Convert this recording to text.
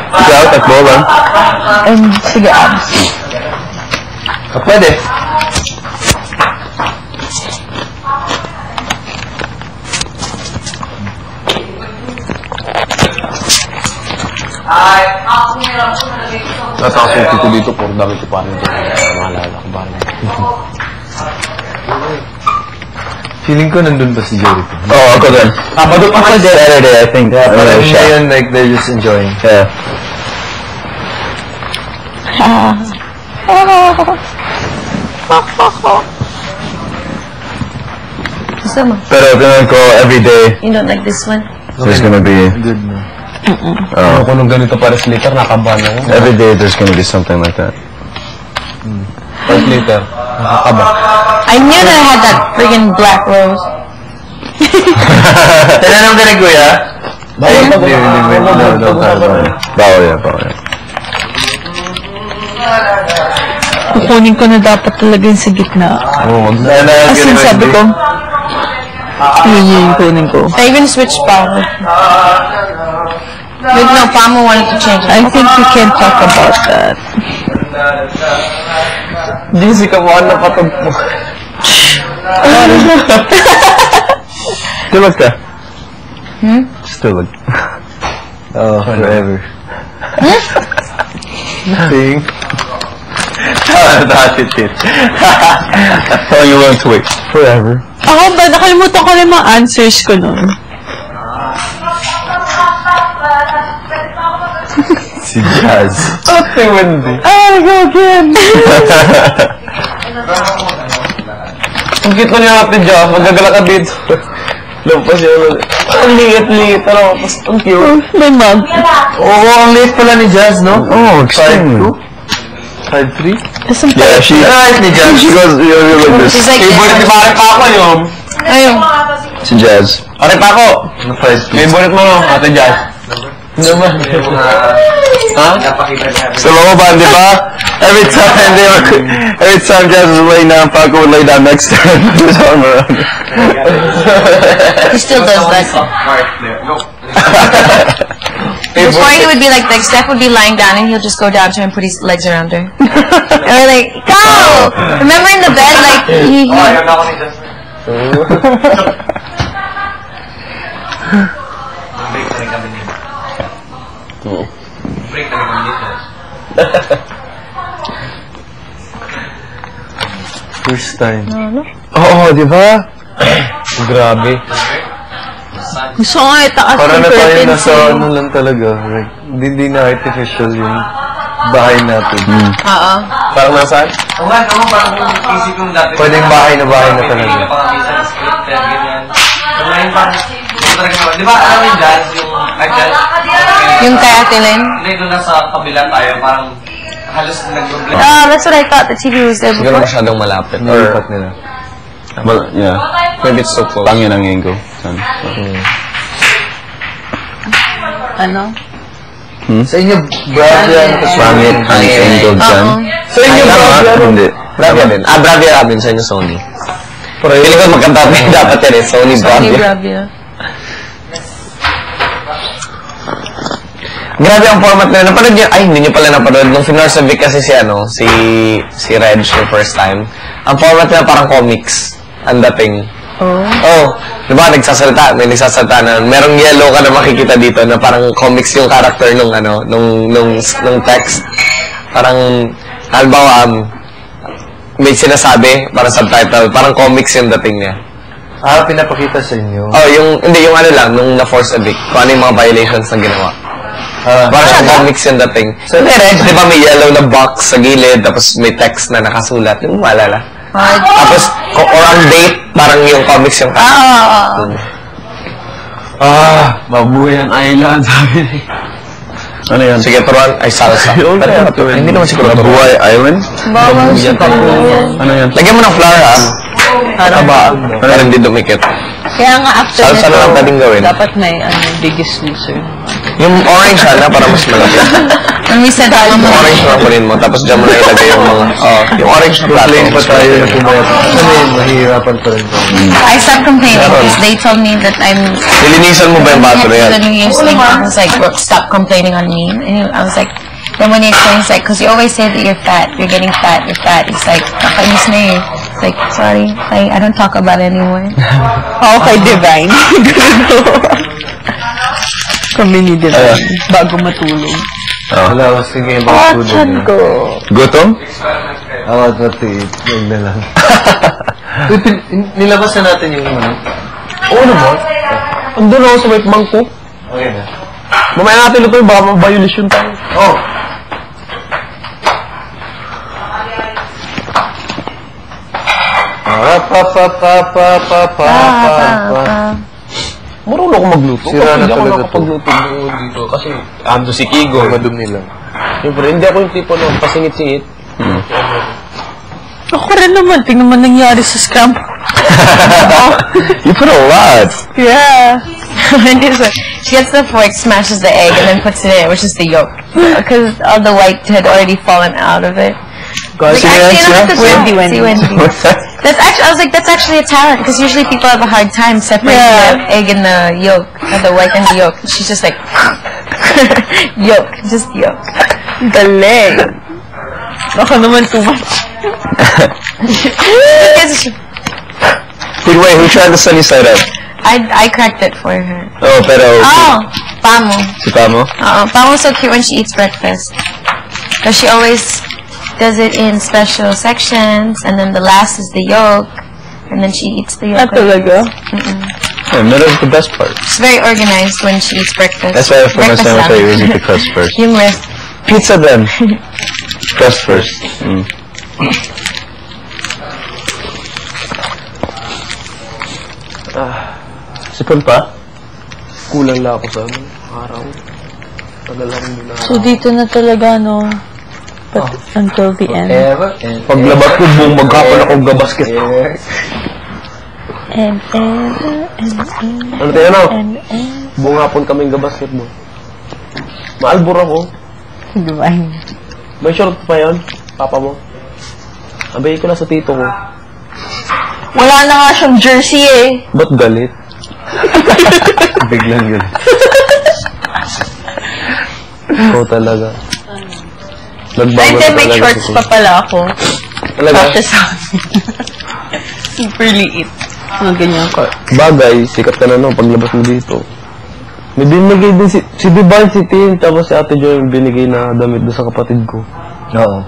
Ikaw, takbo lang. Sige, abs. Pwede. Natakas yung tito dito, puro dami ito parang ito. Maalala ko parang. Feeling ko nandun ba si Jerry? Oo, ako din. Ako din. Saturday, I think. Parang ngayon, like, they're just enjoying. Yeah. Gusto mo? Pero tinan ko, everyday, You don't like this one? there's gonna be... Good na. Kung nung ganito para sa later, nakabahan ako. Everyday, there's gonna be something like that. But later, nakakaba. I knew that I had that friggin' black rose. Tinanong ka na, kuya? Bawal yan. Kukunin ko na dapat talaga yung sa gitna. As in, sabi ko, yun yung kunin ko. I even switched power. Wait, no, Pamo wanted to change it. I think we can talk about that. Jessica, mo na patog mo. Tulog ka? Tulog. Oh, forever. Nothing. That's it. That's all you want to wait. Forever. Ako ba? Nakalimutan ko yung mga answers ko nun. Si Jazz. Si Wendy. I go again! Ang cute mo niya natin dyan. Magagala ka dito. Lampas yun. Ang liit-liit. Pero, ang cute. May mug. Oo, ang liit pala ni Jazz, no? Oh, extremely. 5'3"? Yeah, she's nice ni Jazz. She goes, you're like this. She's like this. Favorite ni Pare Paco yun. Ayun. Si Jazz. Pare Paco. Favorite mo, Ate Jazz. Naman. Ha? Sa mga ba, di ba? Every time Jazz was laying down, Paco would lay down next to him. Put his arm around her. He still does that. Before he would be like Steph would be lying down and he'll just go down to her and put his legs around her. And we're like, go! Remember in the bed, like, he First time. Oo, di ba? Grabe. gusto nga itaas Parang yung na tayo curtains. nasa ano lang talaga. Like, hindi na artificial yung bahay natin. Oo. Parang nasaan? Oo nga, no, parang isip kong dati. Pwedeng bahay na talaga. Pangangisa ng script, ganyan. So ngayon parang, di ba alam yung Jazz, yung Jazz? Yung kay Ate Len? Hindi, doon nasa kabila tayo, parang halos nag-blend. That's what I thought, the TV was there Siguro before. masyadong malapit. Nalipat nila. Well, yeah. Maybe it's so close. Pangin ang angle. Ano? Sa inyo, Bravia. Pangit ang angle dyan. Sa inyo, Bravia. Hindi. Bravia din. Bravia Robin. Sa inyo, Sony. Pili ko magkatabi. Dapat yan eh. Sony Sony Bravia. Bravia. Grabe ang format nila. Napanood niyo? Ay, hindi niyo pala napanood. Nung Finorsa Vic kasi si Reg the first time. Ang format nila parang comics. Ang dating. Oh, di ba nagsasalita, may nagsasalita na merong yellow ka na makikita dito na parang comics yung character nung text. Parang halimbawa may sinasabi, parang subtitle, parang comics yung dating niya. Pinapakita sa inyo. Oh, yung ano lang nung na-force evict, kung ano yung mga violations na ginawa. Parang comics yung dating. So, di ba may yellow na box sa gilid, tapos may text na nakasulat, yung maalala. Tapos, or on date, parang yung comics yung Babuyan Island, sabi niya. ano yan? Sige, turuan. Ay, salsa. Hindi naman siguro. Babuhay Island? Bawal siya pa. Ano yan? Lagyan mo ng flour, ha? Para hindi dumikit. Kaya nga after Salsa na lang pwedeng gawin. dapat may biggest loser. Yung orange sana para mas malaki. When we said that, Yung orange na kunin mo, tapos dyan mo na ilagay yung mga, yung orange na plato. Complain pa tayo na pumayat. Kasi mahirapan pa rin. I stopped complaining because they told me that I'm... Nilinisan mo ba yung bato na yan? The New Year's thing, I was like, "Look, stop complaining on me." And I was like, then when he explained, he's like, because you always say that you're fat, you're getting fat, you're fat. It's like, kakainis na eh. It's like, sorry, I don't talk about it anymore. Okay, Divine. Kami ni Divine. Bago matulog. Wala, sige, baka food Chan na. ko. Gutom? Ako, what to eat. Huwag na lang. Nilabas na natin yung ano. Oo naman. Andun ako sa may mangkok. Okay na. Mamaya natin ito, baka ma-violation tayo. Oh. Marunong ako magluto. Sira na Hindi ako talaga to. nakapagluto dito. Kasi ando si Kigo. Madumi lang. Siyempre, hindi ako yung tipo na pasingit-singit. Ako rin naman. Tingnan mo nangyari sa scam. You put a lot. Yeah. She gets the fork, smashes the egg, and then puts it in, which is the yolk. Because all the white had already fallen out of it. Like, actually, you don't have to do it. See, Wendy. That's actually, I was like, that's actually a talent, because usually people have a hard time separating the egg and the yolk, or the white and the yolk. She's just like, yolk, just yolk. Galing. Baka naman too much. Wait, who tried the sunny side up? I cracked it for her. Oh, pero... Oh, Pamo. Si Pamo? Pamo's so cute when she eats breakfast. Because she always does it in special sections, and then the last is the yolk, and then she eats the yolk. Talaga? Yeah, middle's the best part. She's very organized when she eats breakfast. That's why for my son, I say you eat the crust first. Humorous. Pizza then. Crust first. Sipon pa? Kulang lang ako sa araw. Padalang nila. So, dito na talaga, no? But until the end. Ever and Paglabas ko, buong maghapon akong gabasket. And ever, and Ano tayo, no? and ever. Buong hapon kaming gabasketball. Maalbor ako. Divine. May short pa yun? Papa mo? Abay ko na sa tito ko. Wala na nga siyang jersey eh. Ba't galit? Biglang yun. Oo talaga. Nagbago Ay, na may talaga shorts si pa pala ako. Talaga? Tapos sa akin. Super liit. Mga ganyan ko. Bagay, sikat ka na no, paglabas mo dito. May binigay din si Divine, si Tin, tapos si Ate Joy yung binigay na damit doon sa kapatid ko. Oo.